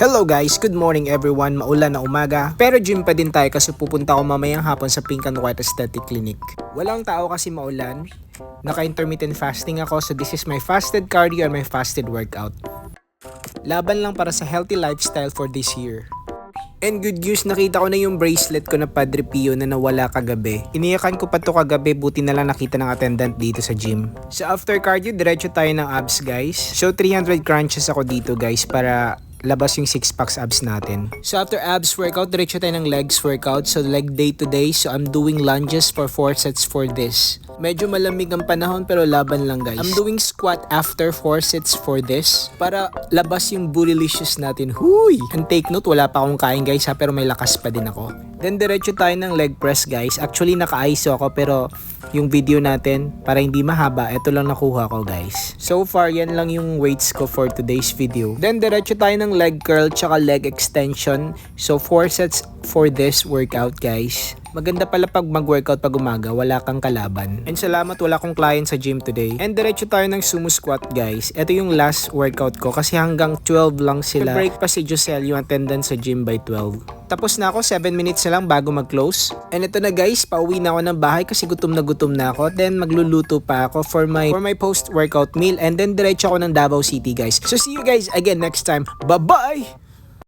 Hello guys, good morning everyone. Maulan na umaga. Pero gym pa din tayo kasi pupunta ako mamayang hapon sa Pink and White Aesthetic Clinic. Walang tao kasi maulan. Naka-intermittent fasting ako, so this is my fasted cardio and my fasted workout. Laban lang para sa healthy lifestyle for this year. And good news, nakita ko na yung bracelet ko na Padre Pio na nawala kagabi. Iniyakan ko pa to kagabi, buti na lang nakita ng attendant dito sa gym. So after cardio, diretso tayo ng abs guys. So 300 crunches ako dito guys para labas yung 6-packs abs natin. So after abs workout, diretso tayo ng legs workout. So leg day to day, so I'm doing lunges for 4 sets for this. Medyo malamig ang panahon pero laban lang guys. I'm doing squat after 4 sets for this para labas yung bootylicious natin. Huy! And take note, wala pa akong kain guys ha, pero may lakas pa din ako. Then diretso tayo ng leg press guys. Actually naka-ISO ako pero yung video natin para hindi mahaba, ito lang nakuha ko guys. So far yan lang yung weights ko for today's video. Then diretso tayo ng leg curl tsaka leg extension. So 4 sets for this workout guys. Maganda pala pag mag-workout pag umaga, wala kang kalaban. And salamat, wala akong client sa gym today. And diretso tayo ng sumo squat guys. Ito yung last workout ko kasi hanggang 12 lang sila. Break pa si Josel yung attendance sa gym by 12. Tapos na ako, 7 minutes na lang bago mag-close. And ito na guys, pauwi na ako ng bahay kasi gutom na ako. Then magluluto pa ako for my post-workout meal. And then diretso ako ng Davao City guys. So see you guys again next time. Bye-bye!